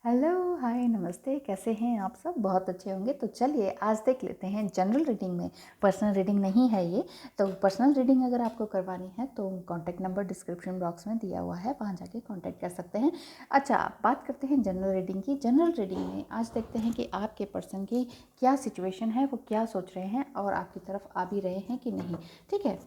Hello, हाय, नमस्ते। कैसे हैं आप सब? बहुत अच्छे होंगे। तो चलिए आज देख लेते हैं जनरल रीडिंग में। पर्सनल रीडिंग नहीं है ये। तो पर्सनल रीडिंग अगर आपको करवानी है तो कॉन्टैक्ट नंबर डिस्क्रिप्शन बॉक्स में दिया हुआ है, वहाँ जाके कॉन्टैक्ट कर सकते हैं। अच्छा, बात करते हैं जनरल रीडिंग की। जनरल रीडिंग में आज देखते हैं कि आपके पर्सन की क्या सिचुएशन है, वो क्या सोच रहे हैं और आपकी तरफ आ भी रहे हैं कि नहीं। ठीक है।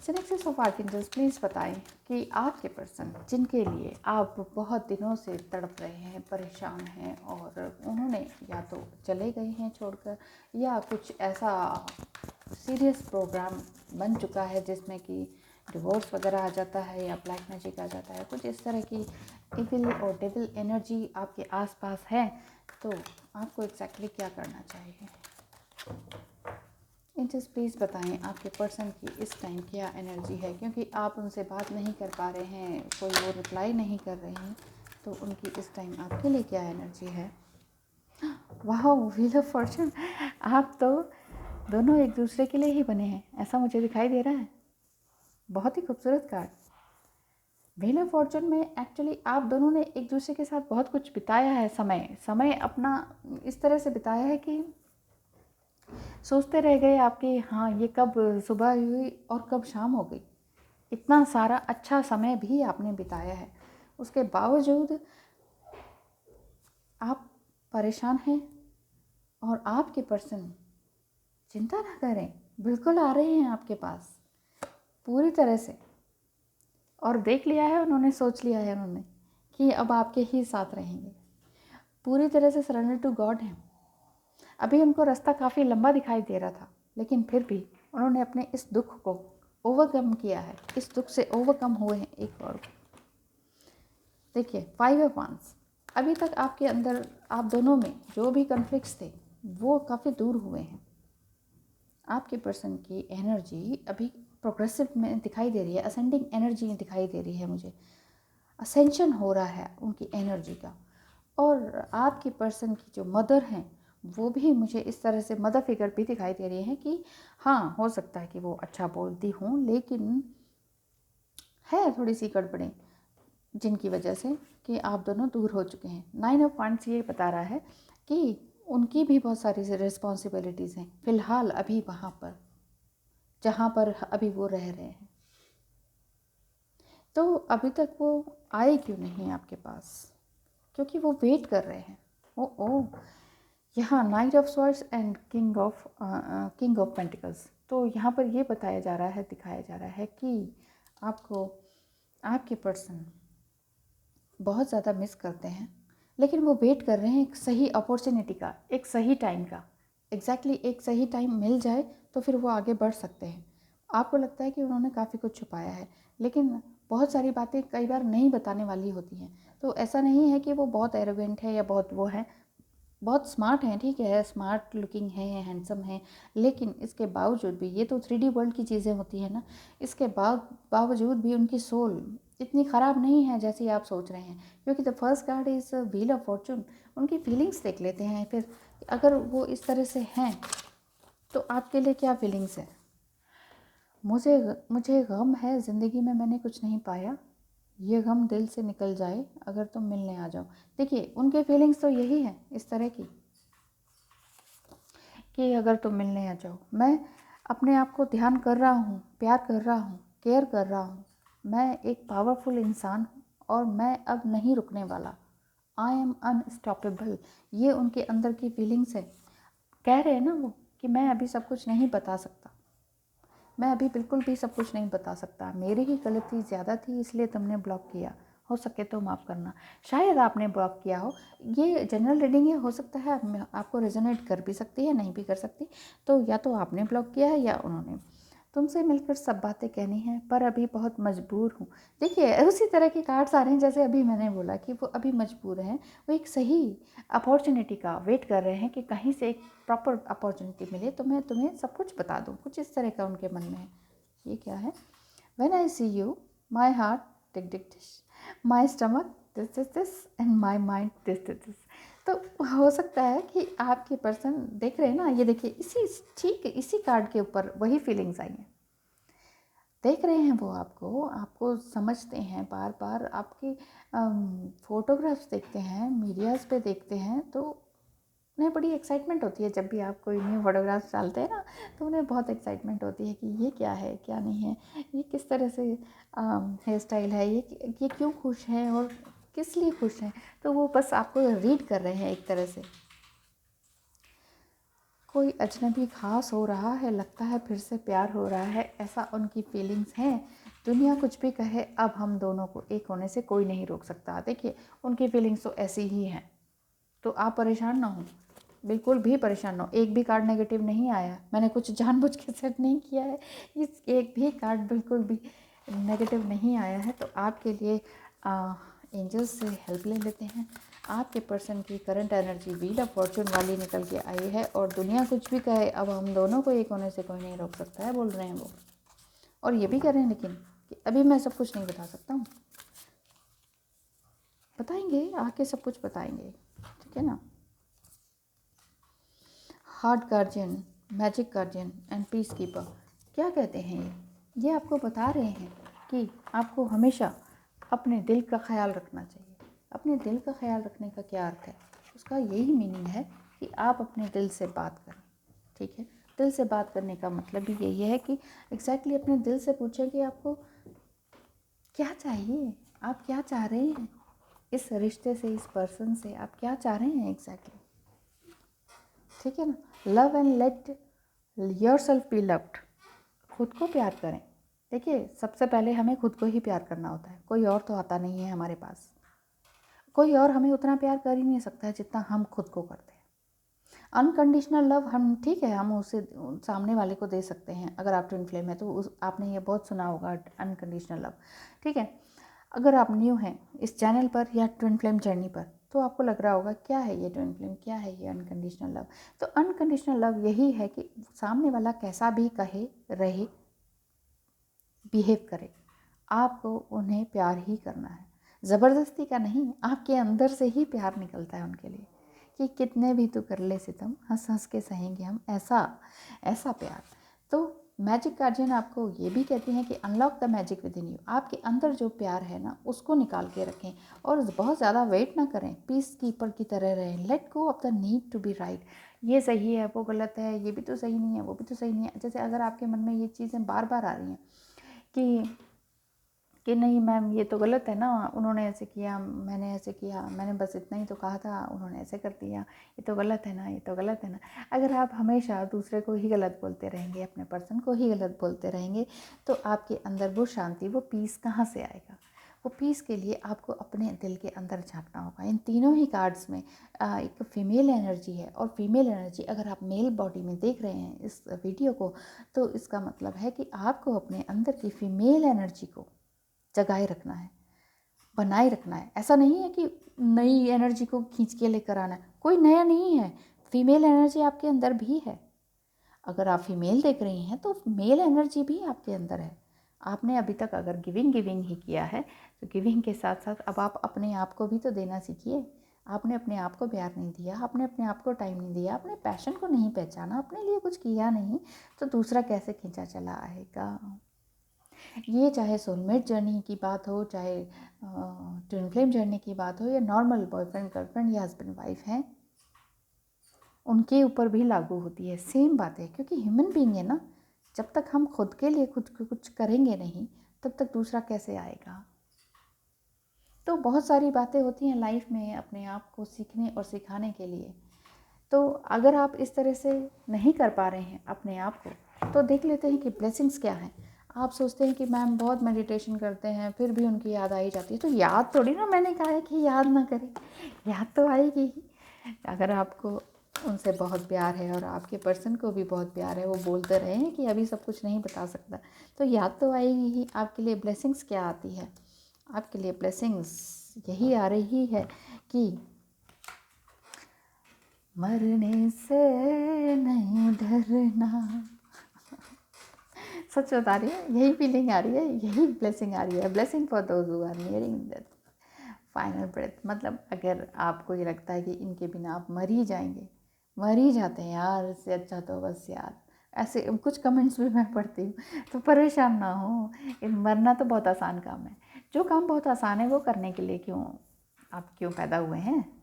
सिनेक्सिस ऑफ आर्कएंजल्स, प्लीज़ बताएं कि आपके पर्सन जिनके लिए आप बहुत दिनों से तड़प रहे हैं, परेशान हैं और उन्होंने या तो चले गए हैं छोड़कर, या कुछ ऐसा सीरियस प्रोग्राम बन चुका है जिसमें कि डिवोर्स वगैरह आ जाता है या ब्लैक मैजिक आ जाता है, कुछ इस तरह की इविल और डेविल एनर्जी आपके आसपास है, तो आपको एग्जैक्टली क्या करना चाहिए। एंजल्स प्लीज़ बताएं आपके पर्सन की इस टाइम क्या एनर्जी है, क्योंकि आप उनसे बात नहीं कर पा रहे हैं, कोई वो रिप्लाई नहीं कर रहे हैं, तो उनकी इस टाइम आपके लिए क्या एनर्जी है। वाह, व्हील ऑफ फॉर्चून। आप तो दोनों एक दूसरे के लिए ही बने हैं, ऐसा मुझे दिखाई दे रहा है। बहुत ही खूबसूरत कार्ड। व्हील ऑफ फॉर्चून में एक्चुअली आप दोनों ने एक दूसरे के साथ बहुत कुछ बिताया है, समय अपना इस तरह से बिताया है कि सोचते रह गए आपके, हाँ ये कब सुबह हुई और कब शाम हो गई। इतना सारा अच्छा समय भी आपने बिताया है, उसके बावजूद आप परेशान हैं। और आपके पर्सन, चिंता ना करें, बिल्कुल आ रहे हैं आपके पास पूरी तरह से। और देख लिया है उन्होंने, सोच लिया है उन्होंने कि अब आपके ही साथ रहेंगे, पूरी तरह से सरेंडर टू गॉड हैं। अभी उनको रास्ता काफ़ी लंबा दिखाई दे रहा था, लेकिन फिर भी उन्होंने अपने इस दुख को ओवरकम किया है, इस दुख से ओवरकम हुए हैं एक और। देखिए, 5 ऑफ वांड्स, अभी तक आपके अंदर, आप दोनों में जो भी कॉन्फ्लिक्ट्स थे वो काफ़ी दूर हुए हैं। आपके पर्सन की एनर्जी अभी प्रोग्रेसिव में दिखाई दे रही है, असेंडिंग एनर्जी दिखाई दे रही है मुझे, असेंशन हो रहा है उनकी एनर्जी का। और आपके पर्सन की जो मदर हैं वो भी मुझे इस तरह से मदर फिगर भी दिखाई दे रही है कि हाँ, हो सकता है कि वो अच्छा बोलती हूँ, लेकिन है थोड़ी सी गड़बड़ें जिनकी वजह से कि आप दोनों दूर हो चुके हैं। 9 ऑफ वांड्स ये बता रहा है कि उनकी भी बहुत सारी रिस्पॉन्सिबिलिटीज़ हैं फ़िलहाल अभी वहाँ पर जहाँ पर अभी वो रह रहे हैं। तो अभी तक वो आए क्यों नहीं आपके पास? क्योंकि वो वेट कर रहे हैं। ओ यहाँ night of swords and king of pentacles. तो यहाँ पर ये बताया जा रहा है, दिखाया जा रहा है कि आपको आपके पर्सन बहुत ज़्यादा मिस करते हैं, लेकिन वो वेट कर रहे हैं एक सही अपॉर्चुनिटी का, एक सही टाइम का। एग्जैक्टली एक सही टाइम मिल जाए तो फिर वो आगे बढ़ सकते हैं। आपको लगता है कि उन्होंने काफ़ी कुछ छुपाया है, लेकिन बहुत सारी बातें कई बार नहीं बताने वाली होती हैं। तो ऐसा नहीं है कि वो बहुत एरोगेंट है या बहुत वो है, बहुत स्मार्ट हैं, ठीक है, स्मार्ट लुकिंग है, हैंडसम है, लेकिन इसके बावजूद भी, ये तो 3D वर्ल्ड की चीज़ें होती हैं ना, इसके बावजूद भी उनकी सोल इतनी ख़राब नहीं है जैसी आप सोच रहे हैं। क्योंकि the first card is wheel of Fortune. उनकी फीलिंग्स देख लेते हैं फिर, अगर वो इस तरह से हैं तो आपके लिए क्या फीलिंग्स है। मुझे गम है, ज़िंदगी में मैंने कुछ नहीं पाया, ये गम दिल से निकल जाए अगर तुम मिलने आ जाओ। देखिए, उनके फीलिंग्स तो यही है इस तरह की कि अगर तुम मिलने आ जाओ, मैं अपने आप को ध्यान कर रहा हूँ, प्यार कर रहा हूँ, केयर कर रहा हूँ, मैं एक पावरफुल इंसान हूँ और मैं अब नहीं रुकने वाला। आई एम अनस्टॉपेबल, ये उनके अंदर की फीलिंग्स है। कह रहे हैं ना वो कि मैं अभी सब कुछ नहीं बता सकता, मैं अभी बिल्कुल भी सब कुछ नहीं बता सकता, मेरी ही गलती ज़्यादा थी इसलिए तुमने ब्लॉक किया, हो सके तो माफ़ करना। शायद आपने ब्लॉक किया हो। ये जनरल रीडिंग है, हो सकता है आपको रेजोनेट कर भी सकती है, नहीं भी कर सकती। तो या तो आपने ब्लॉक किया है या उन्होंने। तुमसे मिलकर सब बातें कहनी है पर अभी बहुत मजबूर हूँ। देखिए, उसी तरह के कार्ड्स आ रहे हैं जैसे अभी मैंने बोला कि वो अभी मजबूर हैं, वो एक सही अपॉर्चुनिटी का वेट कर रहे हैं कि कहीं से एक प्रॉपर अपॉर्चुनिटी मिले तो मैं तुम्हें सब कुछ बता दूँ, कुछ इस तरह का उनके मन में है। ये क्या है? When I see you my heart tick tick tish, my stomach this this this and my mind this this this. तो हो सकता है कि आपके पर्सन देख रहे हैं ना, ये देखिए, इसी ठीक इसी कार्ड के ऊपर वही फीलिंग्स आई हैं। देख रहे हैं वो आपको, आपको समझते हैं, बार बार आपकी फ़ोटोग्राफ्स देखते हैं, मीडियाज़ पे देखते हैं, तो उन्हें बड़ी एक्साइटमेंट होती है। जब भी आप कोई न्यू फोटोग्राफ्स डालते हैं ना, तो उन्हें बहुत एक्साइटमेंट होती है कि ये क्या है, क्या नहीं है, ये किस तरह से हेयर स्टाइल है, ये क्यों खुश हैं और किस लिए खुश हैं। तो वो बस आपको रीड कर रहे हैं एक तरह से। कोई अजनबी खास हो रहा है, लगता है फिर से प्यार हो रहा है, ऐसा उनकी फीलिंग्स हैं। दुनिया कुछ भी कहे, अब हम दोनों को एक होने से कोई नहीं रोक सकता। देखिए, उनकी फीलिंग्स तो ऐसी ही हैं, तो आप परेशान ना हो, बिल्कुल भी परेशान ना हो। एक भी कार्ड नेगेटिव नहीं आया, मैंने कुछ जानबूझ के सेट नहीं किया है, इस एक भी कार्ड बिल्कुल भी नेगेटिव नहीं आया है। तो आपके लिए एंजल्स से हेल्प ले लेते हैं। आपके पर्सन की current energy wheel of Fortune वाली निकल के आई है, और दुनिया कुछ भी कहे, अब हम दोनों को एक होने से कोई नहीं रोक सकता है, बोल रहे हैं वो। और ये भी कह रहे हैं लेकिन कि अभी मैं सब कुछ नहीं बता सकता हूँ, बताएंगे आके, सब कुछ बताएंगे, ठीक है ना। Heart guardian, magic guardian and piece keeper, क्या कहते हैं ये आपको बता रहे हैं कि आपको हमेशा अपने दिल का ख्याल रखना चाहिए। अपने दिल का ख्याल रखने का क्या अर्थ है, उसका यही मीनिंग है कि आप अपने दिल से बात करें, ठीक है। दिल से बात करने का मतलब भी यही है कि एग्जैक्टली अपने दिल से पूछें कि आपको क्या चाहिए, आप क्या चाह रहे हैं इस रिश्ते से, इस पर्सन से, आप क्या चाह रहे हैं एग्जैक्टली, ठीक है ना। Love and let your self be loved, खुद को प्यार करें। देखिए, सबसे पहले हमें खुद को ही प्यार करना होता है, कोई और तो आता नहीं है हमारे पास, कोई और हमें उतना प्यार कर ही नहीं सकता है जितना हम खुद को करते हैं। अनकंडीशनल लव हम, ठीक है, हम उसे सामने वाले को दे सकते हैं। अगर आप ट्विन फ्लेम है तो आपने ये बहुत सुना होगा अनकंडीशनल लव, ठीक है। अगर आप न्यू हैं इस चैनल पर या ट्विन फ्लेम जर्नी पर, तो आपको लग रहा होगा क्या है ये ट्विन फ्लेम, क्या है ये अनकंडीशनल लव। तो अनकंडीशनल लव यही है कि सामने वाला कैसा भी कहे, रहे, बिहेव करे, आपको उन्हें प्यार ही करना है, ज़बरदस्ती का नहीं। आपके अंदर से ही प्यार निकलता है उनके लिए कि कितने भी तू कर ले सितम, हंस हंस के सहेंगे हम, ऐसा ऐसा प्यार। तो मैजिक गार्जियन आपको ये भी कहती हैं कि unlock the magic with in you, आपके अंदर जो प्यार है ना उसको निकाल के रखें, और बहुत ज़्यादा वेट ना करें, पीस कीपर की तरह रहें। Let go of the need to be right, ये सही है, वो गलत है, ये भी तो सही नहीं है, वो भी तो सही नहीं है। जैसे अगर आपके मन में ये चीज़ें बार बार आ रही हैं कि नहीं मैम ये तो गलत है ना, उन्होंने ऐसे किया, मैंने ऐसे किया, मैंने बस इतना ही तो कहा था, उन्होंने ऐसे कर दिया, ये तो गलत है ना, ये तो गलत है ना। अगर आप हमेशा दूसरे को ही गलत बोलते रहेंगे, अपने पर्सन को ही गलत बोलते रहेंगे, तो आपके अंदर वो शांति, वो पीस कहाँ से आएगा। वो पीस के लिए आपको अपने दिल के अंदर झांकना होगा। इन तीनों ही कार्ड्स में एक फीमेल एनर्जी है, और फीमेल एनर्जी अगर आप मेल बॉडी में देख रहे हैं इस वीडियो को, तो इसका मतलब है कि आपको अपने अंदर की फीमेल एनर्जी को जगाए रखना है, बनाए रखना है। ऐसा नहीं है कि नई एनर्जी को खींच के लेकर आना है, कोई नया नहीं है, फीमेल एनर्जी आपके अंदर भी है। अगर आप फीमेल देख रही हैं तो मेल एनर्जी भी आपके अंदर है। आपने अभी तक अगर गिविंग गिविंग ही किया है, तो गिविंग के साथ साथ अब आप अपने आप को भी तो देना सीखिए। आपने अपने आप को प्यार नहीं दिया, आपने अपने आप को टाइम नहीं दिया, अपने पैशन को नहीं पहचाना, अपने लिए कुछ किया नहीं, तो दूसरा कैसे खींचा चला आएगा। ये चाहे सोलमेट जर्नी की बात हो, चाहे ट्विन फ्लेम जर्नी की बात हो, या नॉर्मल बॉयफ्रेंड गर्लफ्रेंड या हस्बैंड वाइफ हैं, उनके ऊपर भी लागू होती है सेम बात है। क्योंकि ह्यूमन बीइंग है ना, जब तक हम खुद के लिए खुद को कुछ करेंगे नहीं, तब तक दूसरा कैसे आएगा। तो बहुत सारी बातें होती हैं लाइफ में अपने आप को सीखने और सिखाने के लिए। तो अगर आप इस तरह से नहीं कर पा रहे हैं अपने आप को, तो देख लेते हैं कि ब्लेसिंग्स क्या हैं। आप सोचते हैं कि मैम बहुत मेडिटेशन करते हैं फिर भी उनकी याद आई जाती है, तो याद थोड़ी ना मैंने कहा है कि याद ना करें, याद तो आएगी ही। अगर आपको उनसे बहुत प्यार है और आपके पर्सन को भी बहुत प्यार है, वो बोलते रहे हैं कि अभी सब कुछ नहीं बता सकता, तो याद तो आएगी ही। आपके लिए ब्लेसिंग्स क्या आती है, आपके लिए ब्लेसिंग्स यही आ रही है कि मरने से नहीं डरना। सच बता रही है, यही फीलिंग आ रही है, यही ब्लेसिंग आ रही है। Blessing for those who are nearing death, final breath. मतलब अगर आपको ये लगता है कि इनके बिना आप मर ही जाएंगे, मर ही जाते हैं यार, इससे अच्छा तो बस यार ऐसे कुछ कमेंट्स भी मैं पढ़ती हूँ। तो परेशान ना हो, मरना तो बहुत आसान काम है। जो काम बहुत आसान है वो करने के लिए आप क्यों पैदा हुए हैं?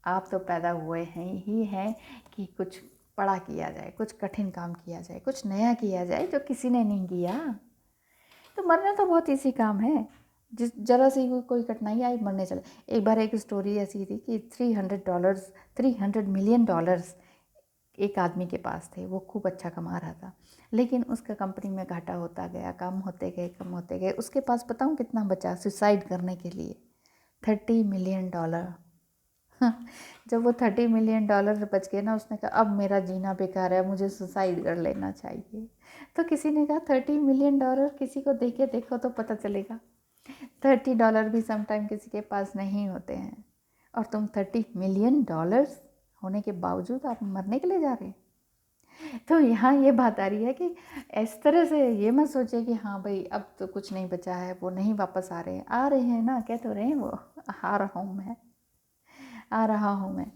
आप तो पैदा हुए हैं ही हैं कि कुछ बड़ा किया जाए, कुछ कठिन काम किया जाए, कुछ नया किया जाए जो किसी ने नहीं किया। तो मरना तो बहुत ईजी काम है। जिस ज़रा सी कोई कठिनाई आई, मरने चले। एक बार एक स्टोरी ऐसी थी कि $300 एक आदमी के पास थे। वो खूब अच्छा कमा रहा था, लेकिन उसका कंपनी में घाटा होता गया, कम होते गए। उसके पास बताऊँ कितना बचा सुसाइड करने के लिए? $30 मिलियन। जब वो $30 मिलियन बच गए ना, उसने कहा अब मेरा जीना बेकार है, मुझे सुसाइड कर लेना चाहिए। तो किसी ने कहा $30 मिलियन किसी को देके देखो तो पता चलेगा। $30 भी समटाइम किसी के पास नहीं होते हैं, और तुम $30 मिलियन होने के बावजूद आप मरने के लिए जा रहे हैं। तो यहाँ ये बात आ रही है कि इस तरह से ये मत सोचे कि हाँ भाई अब तो कुछ नहीं बचा है, वो नहीं वापस आ रहे हैं ना, कह तो रहे हैं वो आ रहा हूँ मैं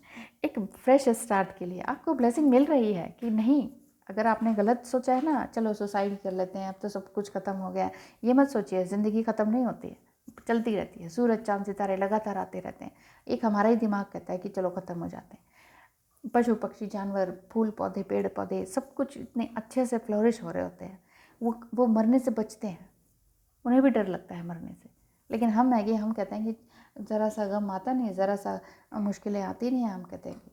एक फ्रेश स्टार्ट के लिए। आपको ब्लेसिंग मिल रही है कि नहीं? अगर आपने गलत सोचा है ना, चलो सुसाइड कर लेते हैं, अब तो सब कुछ ख़त्म हो गया, ये मत सोचिए। ज़िंदगी ख़त्म नहीं होती है, चलती रहती है। सूरज चाँद सितारे लगातार आते रहते हैं। एक हमारा ही दिमाग कहता है कि चलो ख़त्म हो जाते हैं। पशु पक्षी जानवर, फूल पौधे, पेड़ पौधे, सब कुछ इतने अच्छे से फ्लोरिश हो रहे होते हैं। वो मरने से बचते हैं, उन्हें भी डर लगता है मरने से। लेकिन हम है कि हम कहते हैं कि ज़रा सा गम आता नहीं, ज़रा सा मुश्किलें आती नहीं हैं, हम कहते हैं कि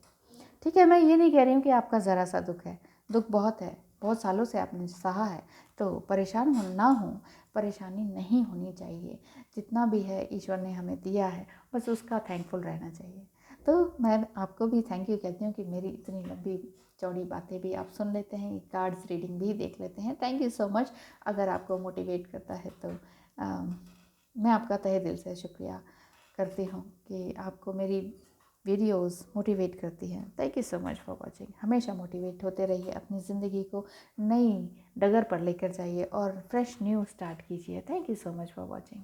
ठीक है। मैं ये नहीं कह रही हूँ कि आपका ज़रा सा दुख है, दुख बहुत है, बहुत सालों से आपने सहा है, तो परेशान ना हो। परेशानी नहीं होनी चाहिए। जितना भी है ईश्वर ने हमें दिया है, बस उसका थैंकफुल रहना चाहिए। तो मैं आपको भी थैंक यू कहती हूँ कि मेरी इतनी लंबी चौड़ी बातें भी आप सुन लेते हैं, कार्ड्स रीडिंग भी देख लेते हैं। Thank you so much. अगर आपको मोटिवेट करता है तो मैं आपका तहे दिल से शुक्रिया करती हूँ कि आपको मेरी वीडियोस मोटिवेट करती हैं। Thank you so much for watching. हमेशा मोटिवेट होते रहिए, अपनी ज़िंदगी को नई डगर पर लेकर जाइए और फ्रेश न्यू स्टार्ट कीजिए। Thank you so much for watching.